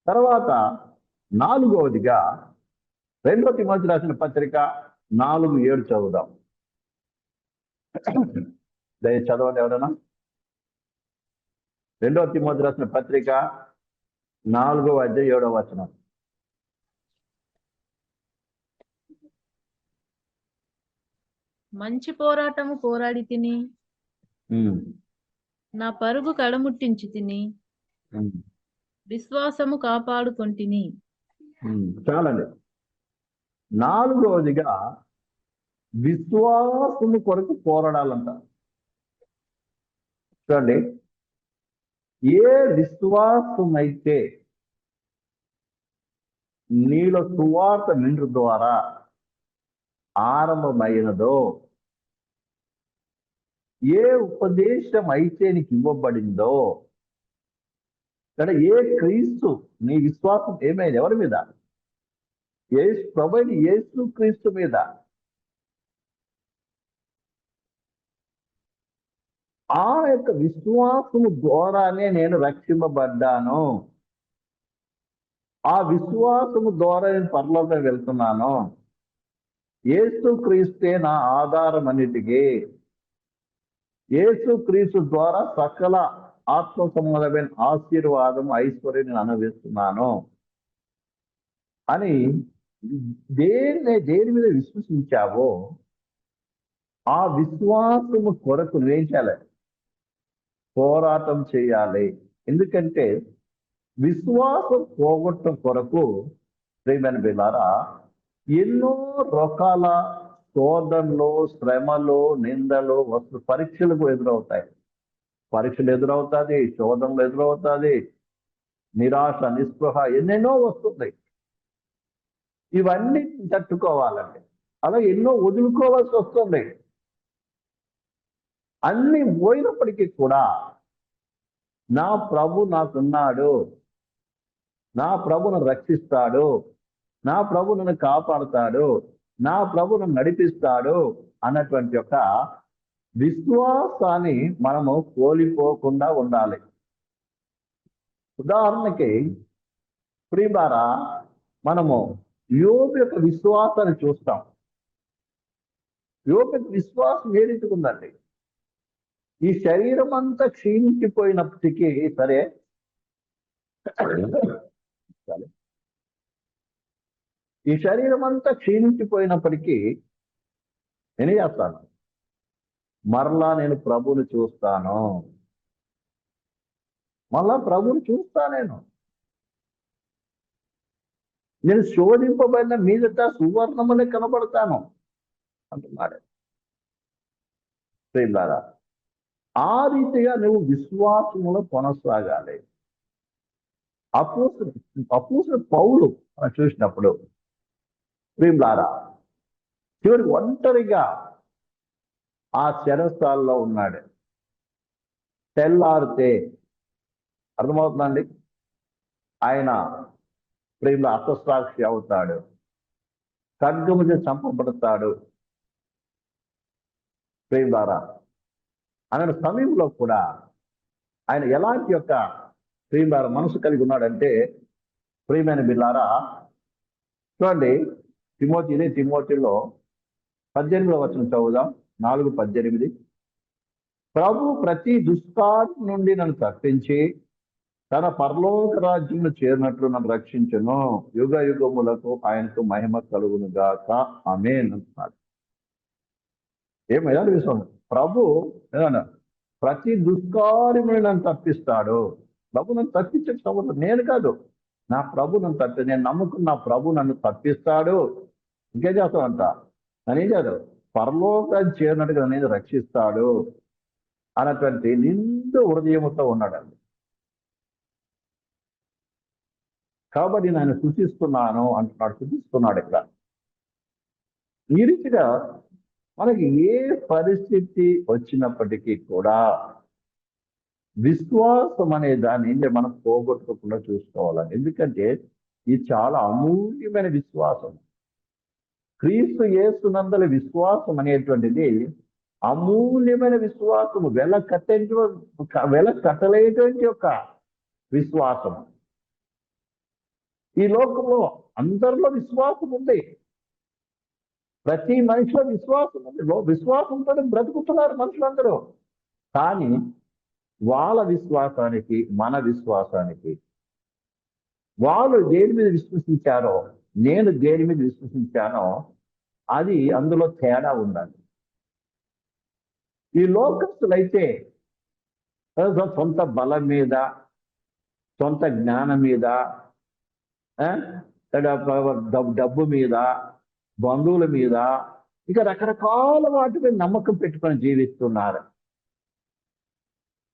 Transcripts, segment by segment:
తర్వాత నాలుగవదిగా 2 తిమోతి రాసిన పత్రిక 4:7 చదువుదాం. దయ చదవండి ఎవరైనా. 2 తిమోతి రాసిన పత్రిక 4:7. మంచి పోరాటము పోరాడి తిని నా పరుగు కడముట్టించి తిని విశ్వాసము కాపాడుకొంటిని. చాలండి. నాలుగవదిగా విశ్వాసము కొరకు పోరాడాలంట. చూడండి, ఏ విశ్వాసం అయితే నీలో సువార్త నిండు ద్వారా ఆరంభమైనదో, ఏ ఉపదేశం అయితే నీకు ఇవ్వబడిందో, ఏ క్రీస్తు నీ విశ్వాసం ఏమైంది? ఎవరి మీద? ప్రభువైన యేసు క్రీస్తు మీద. ఆ యొక్క విశ్వాసము ద్వారానే నేను రక్షింపబడ్డాను. ఆ విశ్వాసము ద్వారా నేను పరలోకం వెళ్తున్నాను. యేసు క్రీస్తే నా ఆధారం అన్నిటికీ. యేసు క్రీస్తు ద్వారా సకల ఆత్మ సంబంధమైన ఆశీర్వాదం, ఐశ్వర్యం నేను అనుభవిస్తున్నాను అని దేని మీద విశ్వసించావో ఆ విశ్వాసము కొరకు నువ్వేం చేయాలి? పోరాటం చేయాలి. ఎందుకంటే విశ్వాసం పోగొట్టడం కొరకు ప్రియమైన బిడ్డలారా ఎన్నో రకాల శోధనలు, శ్రమలు, నిందలు, పరీక్షలకు ఎదురవుతాయి. పరీక్షలు ఎదురవుతుంది, శోధనలు ఎదురవుతుంది, నిరాశ, నిస్పృహ ఎన్నెన్నో వస్తుంది. ఇవన్నీ తట్టుకోవాలండి. అలా ఎన్నో వదులుకోవాల్సి వస్తుంది. అన్ని పోయినప్పటికీ కూడా నా ప్రభు నాకున్నాడు, నా ప్రభు నన్ను రక్షిస్తాడు, నా ప్రభు నన్ను కాపాడుతాడు, నా ప్రభు నన్ను నడిపిస్తాడు అన్నటువంటి యొక్క విశ్వాసాన్ని మనము కోల్పోకుండా ఉండాలి. ఉదాహరణకి ప్రియులారా, మనము యోబు యొక్క విశ్వాసాన్ని చూస్తాం. యోబు యొక్క విశ్వాసం ఏ రీతిగా ఉందండి? ఈ శరీరం అంతా క్షీణించిపోయినప్పటికీ సరే, ఈ శరీరం అంతా క్షీణించిపోయినప్పటికీ నేనే చేస్తాను, మరలా నేను ప్రభువుని చూస్తాను, మళ్ళా ప్రభువుని చూస్తా. నేను శోధింపబడిన మీదట సువర్ణమునే కనబడతాను అంటున్నాడు. ప్రియులారా, ఆ రీతిగా నువ్వు విశ్వాసములో కొనసాగాలి. అపోస్తలుడు పౌలు చూసినప్పుడు ప్రియులారా చివరికి ఒంటరిగా ఆ చెరసాలలో ఉన్నాడు. తెల్లారితే అర్థమవుతుందండి, ఆయన ప్రియుల హతసాక్షి అవుతాడు, ఖడ్గముచే చంపబడతాడు. ప్రియులారా, ఆయన సమయంలో కూడా ఆయన ఎలాంటి యొక్క ప్రియులారా మనసు కలిగి ఉన్నాడంటే, ప్రియమైన బిడ్డలారా చూడండి, తిమోతిలో 18వ వచనం చదువుదాం. 4:18. ప్రభు ప్రతి దుష్కార్యం నుండి నన్ను తప్పించి తన పరలోక రాజ్యంలో చేరినట్లు నన్ను రక్షించును. యుగ యుగములకు ఆయనకు మహిమ కలుగును గాక, ఆమేన్ అంటున్నాడు. ఏమైనా విషయం, ప్రభు ఏదన్నా ప్రతి దుష్కార్యం నుండి నన్ను తప్పిస్తాడు. ప్రభు నన్ను తప్పించే సముద్రం నేను కాదు, నా ప్రభు నన్ను నేను నమ్ముకున్న నా ప్రభు నన్ను తప్పిస్తాడు. ఇంకేం చేస్తాడంట? నన్నేం కాదు, పరలోకాన్ని చేరినట్టుగా నేను రక్షిస్తాడు అన్నటువంటి నిండు హృదయముతో ఉన్నాడండి. కాబట్టి నేను సూచిస్తున్నాను అంటున్నాడు, సూచిస్తున్నాడు ఇక్కడ. ఈ రీతిగా మనకి ఏ పరిస్థితి వచ్చినప్పటికీ కూడా విశ్వాసం అనే దాన్ని మనం పోగొట్టుకోకుండా చూసుకోవాలని. ఎందుకంటే ఇది చాలా అమూల్యమైన విశ్వాసం. క్రీస్తు యేసునందల విశ్వాసం అనేటువంటిది అమూల్యమైన విశ్వాసము, వెల కట్టలేటువంటి యొక్క విశ్వాసము. ఈ లోకంలో అందరిలో విశ్వాసం ఉంది, ప్రతి మనిషిలో విశ్వాసం ఉంది. విశ్వాసంతో బ్రతుకుతున్నారు మనుషులందరూ. కానీ వాళ్ళ విశ్వాసానికి మన విశ్వాసానికి, వాళ్ళు దేని మీద విశ్వసించారో, నేను దేని మీద విశ్వసించానో అది అందులో తేడా ఉండాలి. ఈ లోకస్తులైతే సొంత బలం మీద, సొంత జ్ఞానం మీద, డబ్బు మీద, బంధువుల మీద, ఇక రకరకాల వాటి మీద నమ్మకం పెట్టుకొని జీవిస్తున్నారు.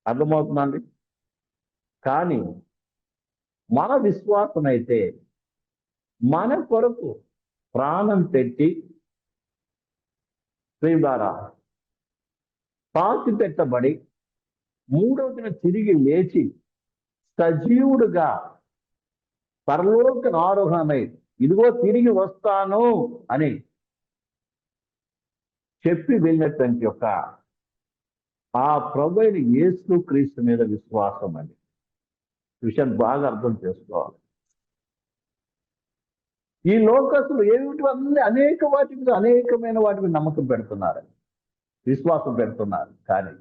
అర్థమవుతుందండి? కానీ మన విశ్వాసం అయితే మన కొరకు ప్రాణం పెట్టి ద్వారా పాతి పెట్టబడి మూడవ దిన తిరిగి లేచి సజీవుడుగా పరలోక ఆరోహణమై ఇదిగో తిరిగి వస్తాను అని చెప్పి వెళ్ళినటువంటి యొక్క ఆ ప్రభువైన యేసు క్రీస్తు మీద విశ్వాసం అని విషయాన్ని బాగా అర్థం చేసుకోవాలి. ఈ లోకస్తులు ఏమిటి అనేక వాటి మీద, అనేకమైన వాటి మీద నమ్మకం పెడుతున్నారు, విశ్వాసం పెడుతున్నారు. కానీ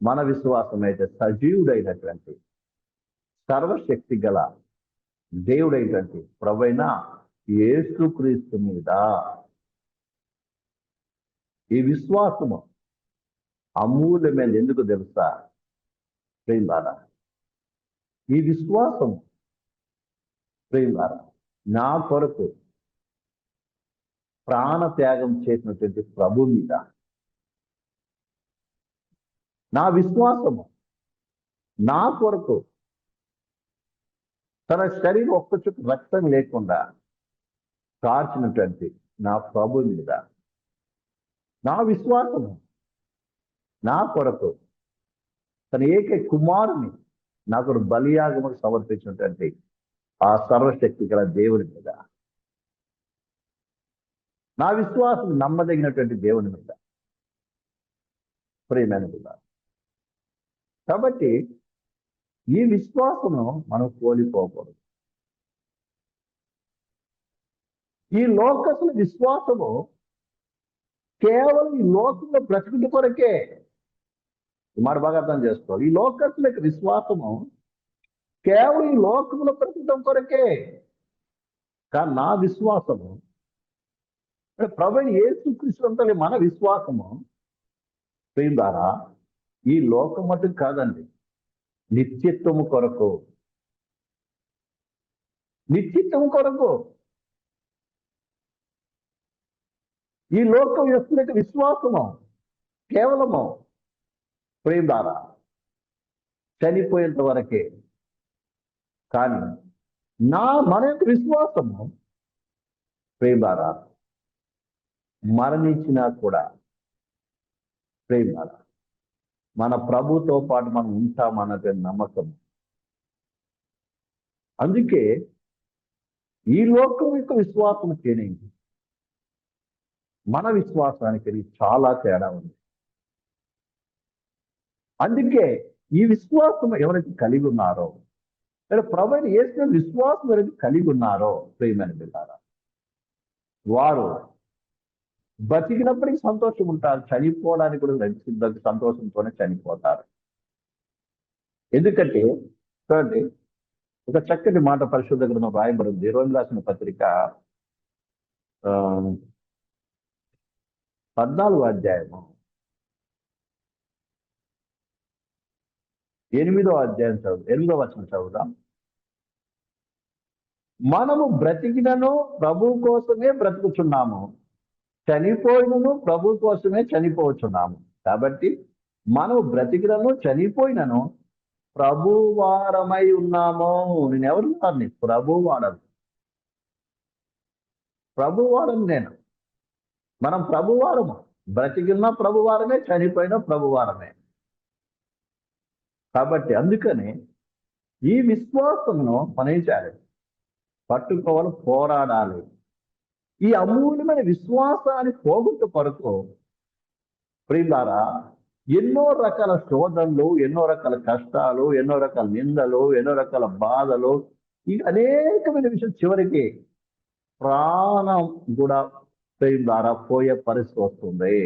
మన విశ్వాసం అయితే సజీవుడైనటువంటి సర్వశక్తి గల దేవుడైనటువంటి ప్రభువైన యేసుక్రీస్తు మీద. ఈ విశ్వాసము అమూల్యమైన ఎందుకు తెలుసా ప్రియులారా? ఈ విశ్వాసం ప్రియులారా నా కొరకు ప్రాణత్యాగం చేసినటువంటి ప్రభు మీద నా విశ్వాసము, నా కొరకు తన శరీరం ఒక్క చుట్టూ రక్తం లేకుండా కార్చినటువంటి నా ప్రభు మీద నా విశ్వాసము, నా కొరకు తన ఏకైక కుమారుని నా కొరకు బలియాగముకు సమర్పించినటువంటి ఆ సర్వశక్తి గల దేవుని మీద నా విశ్వాసం, నమ్మదగినటువంటి దేవుని మీద. ప్రియమైన పిల్లలు, కాబట్టి ఈ విశ్వాసము మనం కోల్పోకూడదు. ఈ లోకస్తుల విశ్వాసము కేవలం ఈ లోకంలో బ్రతుకుట కొరకే. ఈ మాట బాగా అర్థం చేసుకోవాలి. ఈ లోకస్తుల యొక్క విశ్వాసము కేవలం ఈ లోకంలో బ్రతుకటం కొరకే. కానీ నా విశ్వాసము ప్రభువైన యేసుక్రీస్తు అంతలే మన విశ్వాసము ప్రియం ద్వారా ఈ లోకం మటుకు కాదండి, నిత్యత్వము కొరకు, నిత్యత్వము కొరకు. ఈ లోకం యొక్క విశ్వాసము కేవలము ప్రేమ ద్వారా చనిపోయేంత వరకే. కానీ మన యొక్క విశ్వాసము ప్రేమ ద్వారా మరణించినా కూడా ప్రేమ ద్వారా మన ప్రభుతో పాటు మనం ఉంటామన్నది నమ్మకం. అందుకే ఈ లోకం యొక్క విశ్వాసం చేయలేదు, మన విశ్వాసానికి చాలా తేడా ఉంది. అందుకే ఈ విశ్వాసం ఎవరైతే కలిగి ఉన్నారో, లేదా ప్రభువైన యేసు విశ్వాసం ఎవరైతే కలిగి ఉన్నారో ప్రియమైన బిడ్డలారా, వారు బతికినప్పటికీ సంతోషం ఉంటారు, చనిపోవడానికి కూడా సిద్ధంగా సంతోషంతోనే చనిపోతారు. ఎందుకంటే చూడండి, ఒక చక్కటి మాట పరిశుద్ధ గ్రంథం రాయబడింది. రోమిలకు రాసిన పత్రిక 14వ అధ్యాయము 8వ అధ్యాయం 8వ వచనం చదువుదాం. మనము బ్రతికినను ప్రభు కోసమే బ్రతుకుచున్నాము, చనిపోయినను ప్రభు కోసమే చనిపోవచ్చున్నాము. కాబట్టి మనము బ్రతికినను చనిపోయినను ప్రభువారమై ఉన్నాము. నేను ఎవరున్నాను? ప్రభువాడను, ప్రభువాడను నేను. మనం ప్రభువారము, బ్రతికిన ప్రభువారమే, చనిపోయిన ప్రభువారమే. కాబట్టి అందుకని ఈ విశ్వాసమును మనం ఏం చేయాలి? పట్టుకోవాలి, పోరాడాలి. ఈ అమూల్యమైన విశ్వాసాన్ని పోగొట్టు కొరకు ప్రియులారా ఎన్నో రకాల శోధనలు, ఎన్నో రకాల కష్టాలు, ఎన్నో రకాల నిందలు, ఎన్నో రకాల బాధలు, ఈ అనేకమైన విషయం చివరికి ప్రాణం కూడా ప్రేమ ద్వారా పోయే పరిస్థితి వస్తుంది.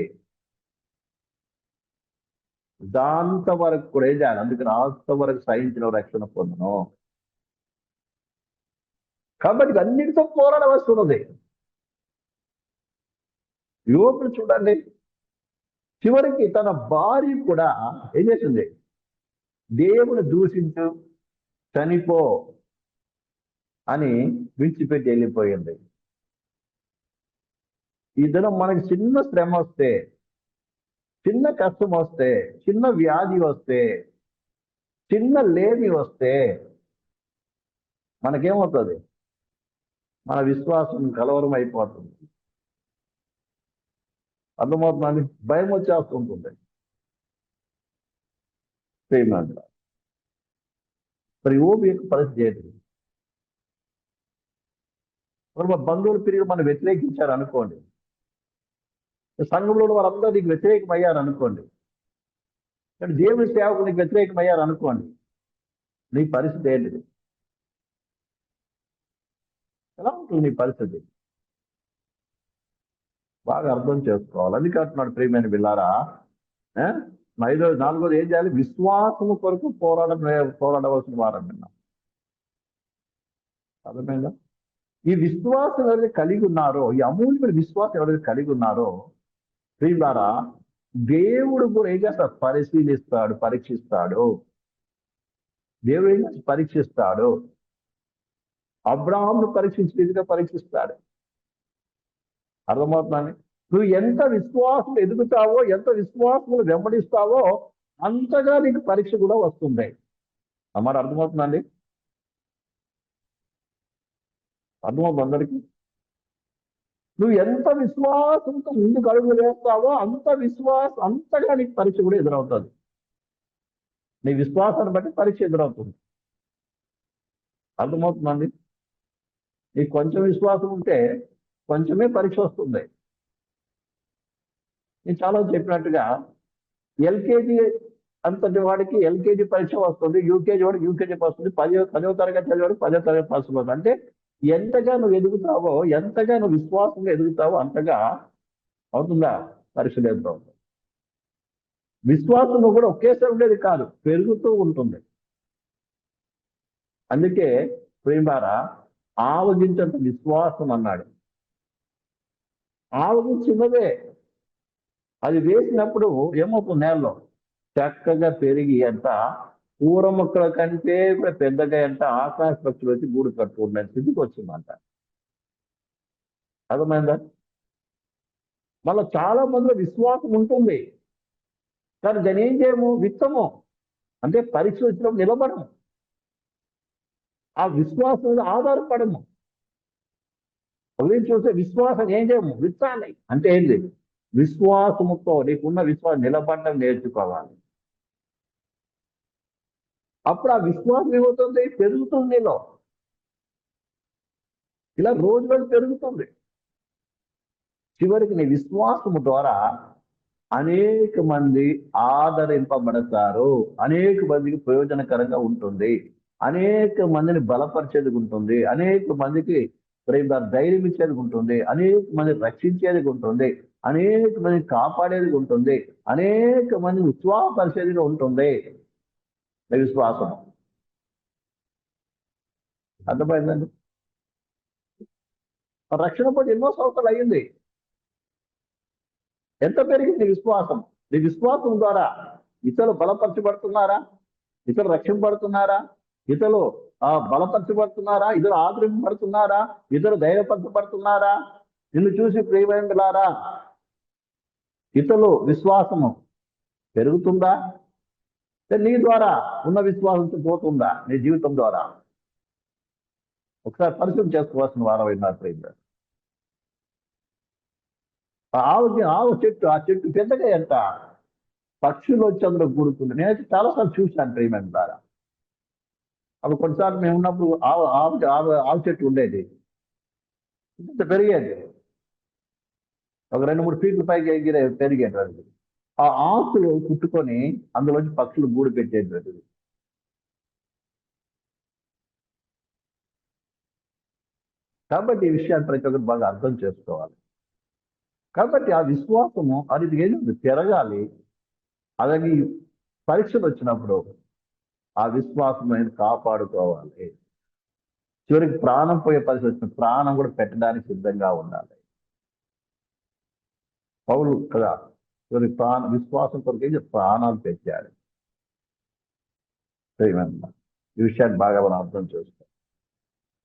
దాంత వరకు కూడా ఏం చేయాలి? అందుకని అంతవరకు సహించిన రక్షణ పొందను. కాబట్టి అన్నిటితో పోరాడవలసి ఉన్నది. యువకులు చూడండి, చివరికి తన భార్య కూడా ఏం చేసింది? దేవుని దూషించు, చనిపో అని విడిచిపెట్టి వెళ్ళిపోయింది. ఈ దినం మనకి చిన్న శ్రమ వస్తే, చిన్న కష్టం వస్తే, చిన్న వ్యాధి వస్తే, చిన్న లేమి వస్తే మనకేమవుతుంది? మన విశ్వాసం కలవరం అయిపోతుంది. అర్థమవుతుందండి? భయం వచ్చేస్తుంటుంది. మరి యోబు యొక్క పరిస్థితి ఏంటి? మరి మా బంధువులు తిరిగి మనం వ్యతిరేకించారు అనుకోండి, సంఘంలో వారందరూ నీకు వ్యతిరేకమయ్యారు అనుకోండి, కానీ దేవుని సేవకు నీకు వ్యతిరేకమయ్యారు అనుకోండి, నీ పరిస్థితి ఏంటిది? ఎలా ఉంటుంది నీ పరిస్థితి? బాగా అర్థం చేసుకోవాలి. అది అంటున్నాడు ప్రియమైన బిళ్ళారా. నాలుగోది ఏం చేయాలి? విశ్వాసము కొరకు పోరాడవలసిన వారం విన్నాం. అర్థమైందా? ఈ విశ్వాసం ఎవరైతే కలిగి ఉన్నారో, ఈ అమూల్యమైన విశ్వాసం ఎవరైతే కలిగి ఉన్నారో ప్రియులారా, దేవుడు కూడా ఏం చేస్తాడు? పరిశీలిస్తాడు, పరీక్షిస్తాడు. దేవుడు ఏం చేస్తాడు? పరీక్షిస్తాడు. అబ్రాహామును పరీక్షించి రీతిగా పరీక్షిస్తాడు. అర్థమవుతుందని? నువ్వు ఎంత విశ్వాసం ఎదుగుతావో, ఎంత విశ్వాసములు వెంబడిస్తావో అంతగా నీకు పరీక్ష కూడా వస్తుంది. అమ్మారు అర్థమవుతుందండి? అర్థమవుతుంది అందరికీ? నువ్వు ఎంత విశ్వాసంతో ముందుకు అడుగులు వేస్తావో అంతగా నీకు పరీక్ష కూడా ఎదురవుతుంది. నీ విశ్వాసాన్ని బట్టి పరీక్ష ఎదురవుతుంది. అర్థమవుతుందండి? నీకు కొంచెం విశ్వాసం ఉంటే కొంచెమే పరీక్ష వస్తుంది. నేను చాలా చెప్పినట్టుగా ఎల్కేజీ అంతటి వాడికి ఎల్కేజీ పరీక్ష వస్తుంది, యూకేజీ వాడికి యూకేజీ వస్తుంది, 10వ తరగతి చదివాడు 10వ తరగతి పాస్ అవుతుంది. అంటే ఎంతగా నువ్వు ఎదుగుతావో, ఎంతగా నువ్వు విశ్వాసంగా ఎదుగుతావో అంతగా అవుతుందా పరీక్షలు ఎదురవుతుంది. విశ్వాసం కూడా ఒకేసారి ఉండేది కాదు, పెరుగుతూ ఉంటుంది. అందుకే ప్రేమారా ఆవగించంత విశ్వాసం అన్నాడు. ఆవగించినదే అది వేసినప్పుడు ఏమవుతుంది? నేలలో చక్కగా పెరిగి అంత పూర మొక్కల కంటే కూడా పెద్దగా ఎంత ఆకాశ పక్షులు వచ్చి గూడు కట్టుకున్న స్థితికి వచ్చిందంట. అర్థమైందా? మళ్ళీ చాలా మందిలో విశ్వాసం ఉంటుంది, కానీ దాన్ని ఏం చేయము? విత్తము. అంటే పరీక్ష వచ్చినప్పుడు నిలబడము, ఆ విశ్వాసం మీద ఆధారపడము. ఉదయం చూస్తే విశ్వాసం ఏం చేయము? విత్తాలి. అంటే ఏంటి? విశ్వాసముతో నీకున్న విశ్వాసం నిలబడడం నేర్చుకోవాలి. అప్పుడు ఆ విశ్వాసం ఏమవుతుంది? పెరుగుతుంది నీలో. ఇలా రోజు పెరుగుతుంది. చివరికి నీ విశ్వాసము ద్వారా అనేక మంది ఆదరింపబడతారు, అనేక మందికి ప్రయోజనకరంగా ఉంటుంది, అనేక మందిని బలపరిచేది ఉంటుంది, అనేక మందికి ధైర్యం ఇచ్చేది ఉంటుంది, అనేక మంది రక్షించేది ఉంటుంది, అనేక మందిని కాపాడేది ఉంటుంది, అనేక మందిని ఉత్సాహపరిచేది ఉంటుంది విశ్వాసం. అర్థమైందండి? రక్షణ పొంది ఎన్నో సంవత్సరాలు అయ్యింది. ఎంత పెరిగింది విశ్వాసం? నీ విశ్వాసం ద్వారా ఇతరులు బలపరచబడుతున్నారా? ఇతరులు రక్షింపబడుతున్నారా? ఇతరులు బలపరచబడుతున్నారా? ఇతరులు ఆదరింపబడుతున్నారా? ఇతరులు ధైర్యపరచబడుతున్నారా? నిన్ను చూసి ప్రియమైనలారా ఇతరులు విశ్వాసము పెరుగుతుందా? నీ ద్వారా ఉన్న విశ్వాసంతో పోతుందా నీ జీవితం ద్వారా? ఒకసారి పరిశీలన చేసుకోవాల్సిన వారం అయినారు ప్రేమ. ఆవు చెట్టు, ఆ చెట్టు పెద్దగా ఎంత పక్షులు వచ్చి అందులో కూడుతుంది. నేనైతే చాలాసార్లు చూశాను ప్రేమ ద్వారా. అప్పుడు కొన్నిసార్లు మేము ఉన్నప్పుడు ఆవు చెట్టు ఉండేది, ఇంత పెరిగేది, ఒక 2-3 ఫీట్ల పైకి పెరిగేది. అది ఆ ఆకులు కుట్టుకొని అందులోంచి పక్షులు గూడు పెట్టేది. కాబట్టి ఈ విషయాన్ని ప్రతి ఒక్కరు బాగా అర్థం చేసుకోవాలి. కాబట్టి ఆ విశ్వాసము అది ఏంటంటే పెరగాలి. అలాగే ఈ పరీక్షలు వచ్చినప్పుడు ఆ విశ్వాసం అనేది కాపాడుకోవాలి. చివరికి ప్రాణం పోయే పరిస్థితి వచ్చిన ప్రాణం కూడా పెట్టడానికి సిద్ధంగా ఉండాలి. పౌలు కదా చివరికి విశ్వాసం కొరకు ఏం ప్రాణాలు పెట్టాడు. ఈ విషయాన్ని బాగా మనం అర్థం చేసుకోవాలి.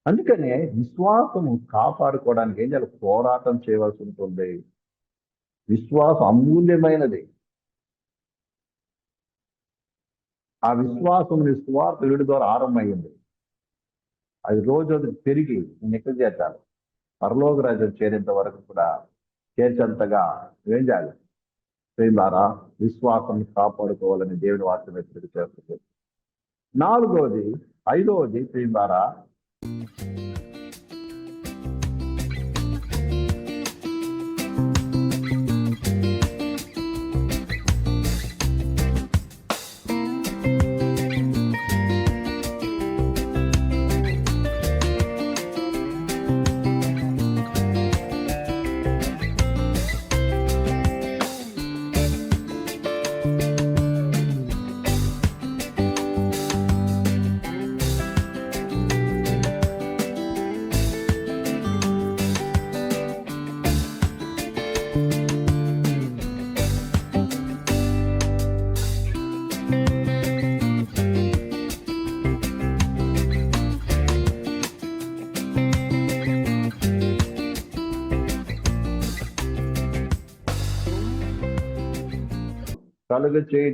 అందుకనే విశ్వాసము కాపాడుకోవడానికి ఏం చేయాలి? పోరాటం చేయవలసి ఉంటుంది. విశ్వాసం అమూల్యమైనది. ఆ విశ్వాసం సువార్త వీడి ద్వారా ఆరంభమైంది. అది రోజు పెరిగి నేను ఎక్కడ చేస్తాను పరలోక రాజ్యం చేరేంత వరకు కూడా చేర్చేంతగా ఏం చేయాలి? ప్రేమారా విశ్వాసం కాపాడుకోవాలని దేవుని వాక్యం ఎప్పుడు చేస్తుంది. 4వది 5వది ప్రేమారా కలుగ చేయి